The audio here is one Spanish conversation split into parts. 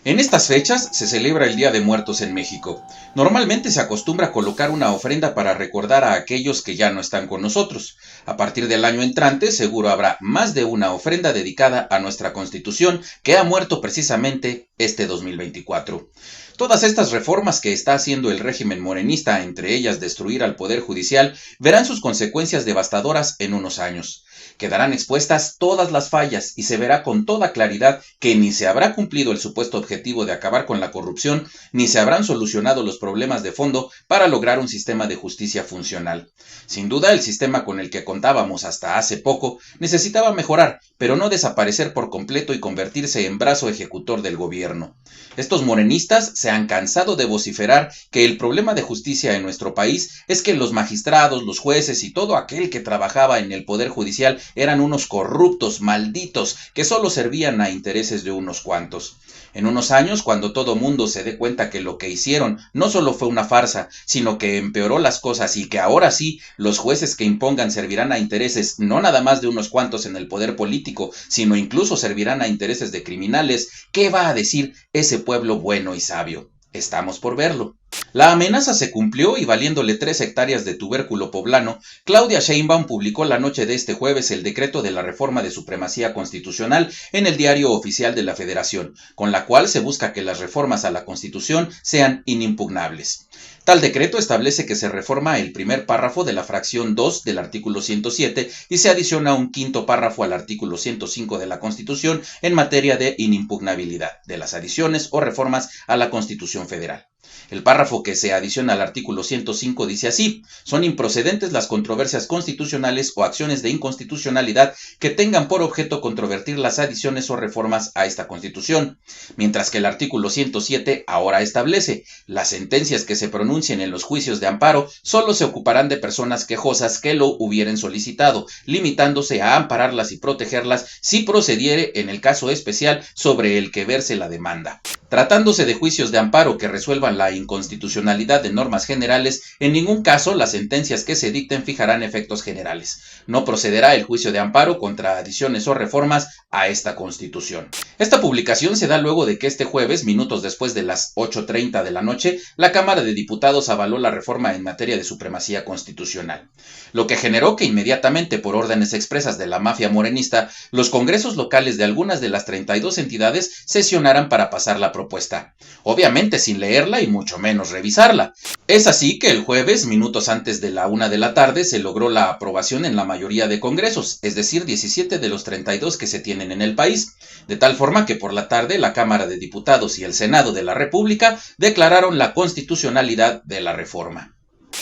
En estas fechas se celebra el Día de Muertos en México. Normalmente se acostumbra a colocar una ofrenda para recordar a aquellos que ya no están con nosotros. A partir del año entrante seguro habrá más de una ofrenda dedicada a nuestra Constitución que ha muerto precisamente este 2024. Todas estas reformas que está haciendo el régimen morenista, entre ellas destruir al Poder Judicial, verán sus consecuencias devastadoras en unos años. Quedarán expuestas todas las fallas y se verá con toda claridad que ni se habrá cumplido el supuesto objetivo de acabar con la corrupción, ni se habrán solucionado los problemas de fondo para lograr un sistema de justicia funcional. Sin duda, el sistema con el que contábamos hasta hace poco necesitaba mejorar, pero no desaparecer por completo y convertirse en brazo ejecutor del gobierno. Estos morenistas se han cansado de vociferar que el problema de justicia en nuestro país es que los magistrados, los jueces y todo aquel que trabajaba en el Poder Judicial eran unos corruptos, malditos, que solo servían a intereses de unos cuantos. En unos años, cuando todo mundo se dé cuenta que lo que hicieron no solo fue una farsa, sino que empeoró las cosas y que ahora sí, los jueces que impongan servirán a intereses no nada más de unos cuantos en el poder político, sino incluso servirán a intereses de criminales, ¿qué va a decir ese pueblo bueno y sabio? Estamos por verlo. La amenaza se cumplió y valiéndole 3 hectáreas de tubérculo poblano, Claudia Sheinbaum publicó la noche de este jueves el decreto de la reforma de supremacía constitucional en el Diario Oficial de la Federación, con la cual se busca que las reformas a la Constitución sean inimpugnables. Tal decreto establece que se reforma el primer párrafo de la fracción 2 del artículo 107 y se adiciona un quinto párrafo al artículo 105 de la Constitución en materia de inimpugnabilidad de las adiciones o reformas a la Constitución Federal. El párrafo que se adiciona al artículo 105 dice así: son improcedentes las controversias constitucionales o acciones de inconstitucionalidad que tengan por objeto controvertir las adiciones o reformas a esta Constitución, mientras que el artículo 107 ahora establece: las sentencias que se pronuncien en los juicios de amparo solo se ocuparán de personas quejosas que lo hubieren solicitado, limitándose a ampararlas y protegerlas si procediere en el caso especial sobre el que verse la demanda. Tratándose de juicios de amparo que resuelvan la inconstitucionalidad de normas generales, en ningún caso las sentencias que se dicten fijarán efectos generales. No procederá el juicio de amparo contra adiciones o reformas a esta Constitución. Esta publicación se da luego de que este jueves, minutos después de las 8:30 de la noche, la Cámara de Diputados avaló la reforma en materia de supremacía constitucional, lo que generó que inmediatamente, por órdenes expresas de la mafia morenista, los congresos locales de algunas de las 32 entidades sesionaran para pasar la propuesta, obviamente sin leerla y mucho menos revisarla. Es así que el jueves, minutos antes de la 1 de la tarde, se logró la aprobación en la mayoría de congresos, es decir, 17 de los 32 que se tienen en el país, de tal forma que por la tarde la Cámara de Diputados y el Senado de la República declararon la constitucionalidad de la reforma.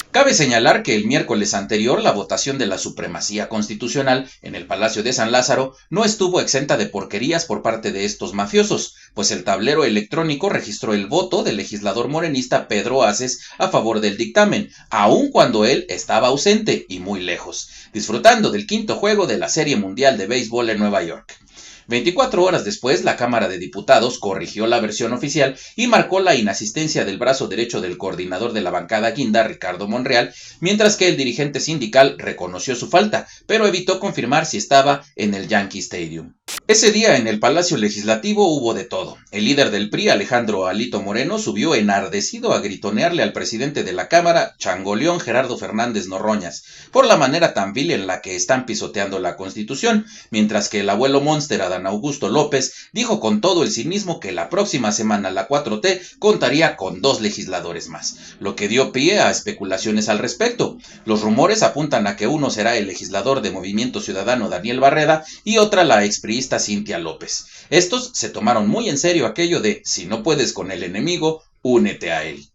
Cabe señalar que el miércoles anterior la votación de la supremacía constitucional en el Palacio de San Lázaro no estuvo exenta de porquerías por parte de estos mafiosos, pues el tablero electrónico registró el voto del legislador morenista Pedro Aces a favor del dictamen, aun cuando él estaba ausente y muy lejos, disfrutando del quinto juego de la Serie Mundial de Béisbol en Nueva York. 24 horas después, la Cámara de Diputados corrigió la versión oficial y marcó la inasistencia del brazo derecho del coordinador de la bancada guinda, Ricardo Monreal, mientras que el dirigente sindical reconoció su falta, pero evitó confirmar si estaba en el Yankee Stadium. Ese día en el Palacio Legislativo hubo de todo. El líder del PRI, Alejandro Alito Moreno, subió enardecido a gritonearle al presidente de la Cámara, Changoleón Gerardo Fernández Noroñas, por la manera tan vil en la que están pisoteando la Constitución, mientras que el abuelo Monster, Adán Augusto López, dijo con todo el cinismo que la próxima semana la 4T contaría con 2 legisladores más, lo que dio pie a especulaciones al respecto. Los rumores apuntan a que uno será el legislador de Movimiento Ciudadano Daniel Barreda y otra la expriista Cintia López. Estos se tomaron muy en serio aquello de si no puedes con el enemigo, únete a él.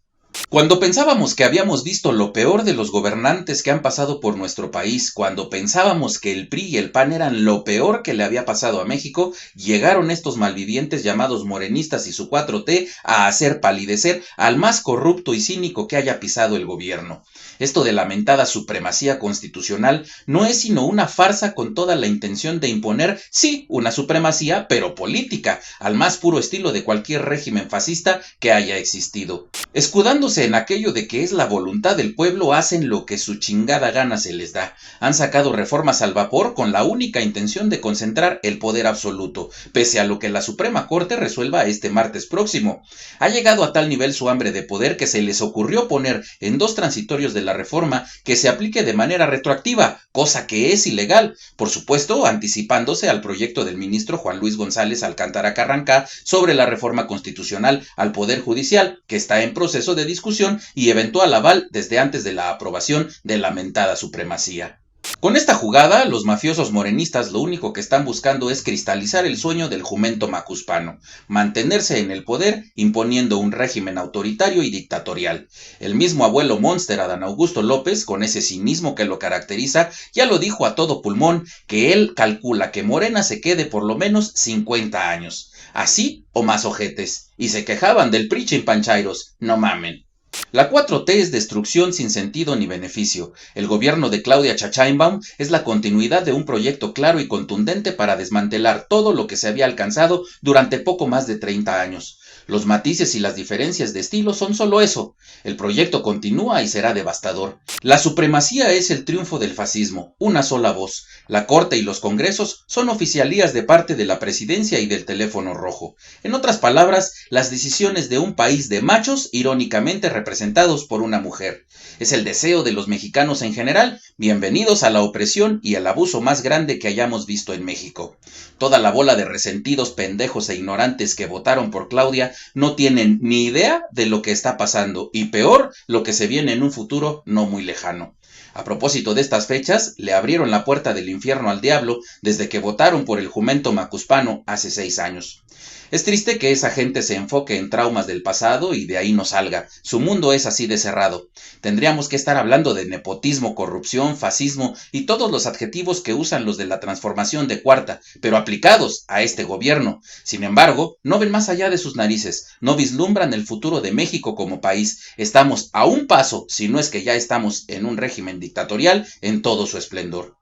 Cuando pensábamos que habíamos visto lo peor de los gobernantes que han pasado por nuestro país, cuando pensábamos que el PRI y el PAN eran lo peor que le había pasado a México, llegaron estos malvivientes llamados morenistas y su 4T a hacer palidecer al más corrupto y cínico que haya pisado el gobierno. Esto de la mentada supremacía constitucional no es sino una farsa con toda la intención de imponer, sí, una supremacía, pero política, al más puro estilo de cualquier régimen fascista que haya existido. Escudando escudándose en aquello de que es la voluntad del pueblo, hacen lo que su chingada gana se les da. Han sacado reformas al vapor con la única intención de concentrar el poder absoluto, pese a lo que la Suprema Corte resuelva este martes próximo. Ha llegado a tal nivel su hambre de poder que se les ocurrió poner en 2 transitorios de la reforma que se aplique de manera retroactiva, cosa que es ilegal, por supuesto anticipándose al proyecto del ministro Juan Luis González Alcántara Carrancá sobre la reforma constitucional al Poder Judicial, que está en proceso de discusión y eventual aval desde antes de la aprobación de la mentada supremacía. Con esta jugada, los mafiosos morenistas lo único que están buscando es cristalizar el sueño del jumento macuspano, mantenerse en el poder imponiendo un régimen autoritario y dictatorial. El mismo abuelo Monster, Adán Augusto López, con ese cinismo que lo caracteriza, ya lo dijo a todo pulmón que él calcula que Morena se quede por lo menos 50 años. Así o más ojetes. Y se quejaban del PRI chimpanchairos. No mamen. La 4T es destrucción sin sentido ni beneficio. El gobierno de Claudia Sheinbaum es la continuidad de un proyecto claro y contundente para desmantelar todo lo que se había alcanzado durante poco más de 30 años. Los matices y las diferencias de estilo son solo eso. El proyecto continúa y será devastador. La supremacía es el triunfo del fascismo, una sola voz. La Corte y los Congresos son oficialías de parte de la Presidencia y del teléfono rojo. En otras palabras, las decisiones de un país de machos irónicamente representados por una mujer. Es el deseo de los mexicanos en general. Bienvenidos a la opresión y el abuso más grande que hayamos visto en México. Toda la bola de resentidos, pendejos e ignorantes que votaron por Claudia no tienen ni idea de lo que está pasando y peor, lo que se viene en un futuro no muy lejano. A propósito de estas fechas, le abrieron la puerta del infierno al diablo desde que votaron por el jumento macuspano hace 6 años. Es triste que esa gente se enfoque en traumas del pasado y de ahí no salga. Su mundo es así de cerrado. Tendríamos que estar hablando de nepotismo, corrupción, fascismo y todos los adjetivos que usan los de la transformación de cuarta, pero aplicados a este gobierno. Sin embargo, no ven más allá de sus narices, no vislumbran el futuro de México como país. Estamos a un paso, si no es que ya estamos en un régimen dictatorial en todo su esplendor.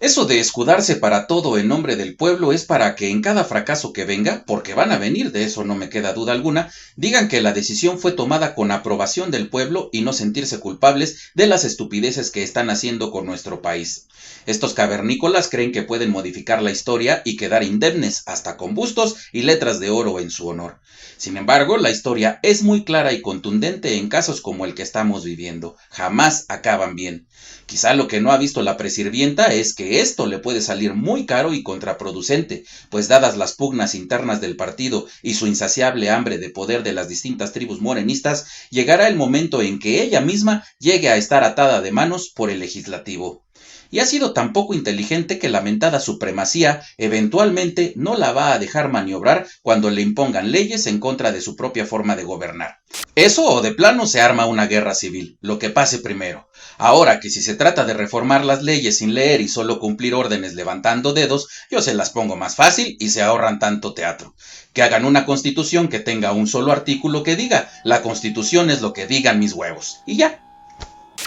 Eso de escudarse para todo en nombre del pueblo es para que en cada fracaso que venga, porque van a venir, de eso no me queda duda alguna, digan que la decisión fue tomada con aprobación del pueblo y no sentirse culpables de las estupideces que están haciendo con nuestro país. Estos cavernícolas creen que pueden modificar la historia y quedar indemnes, hasta con bustos y letras de oro en su honor. Sin embargo, la historia es muy clara y contundente en casos como el que estamos viviendo. Jamás acaban bien. Quizá lo que no ha visto la presirvienta es que esto le puede salir muy caro y contraproducente, pues dadas las pugnas internas del partido y su insaciable hambre de poder de las distintas tribus morenistas, llegará el momento en que ella misma llegue a estar atada de manos por el legislativo. Y ha sido tan poco inteligente que la mentada supremacía eventualmente no la va a dejar maniobrar cuando le impongan leyes en contra de su propia forma de gobernar. Eso o de plano se arma una guerra civil, lo que pase primero. Ahora que si se trata de reformar las leyes sin leer y solo cumplir órdenes levantando dedos, yo se las pongo más fácil y se ahorran tanto teatro. Que hagan una constitución que tenga un solo artículo que diga, la constitución es lo que digan mis huevos. Y ya.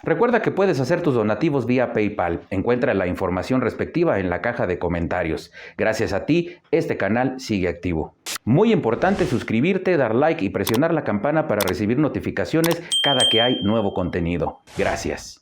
Recuerda que puedes hacer tus donativos vía PayPal. Encuentra la información respectiva en la caja de comentarios. Gracias a ti, este canal sigue activo. Muy importante suscribirte, dar like y presionar la campana para recibir notificaciones cada que hay nuevo contenido. Gracias.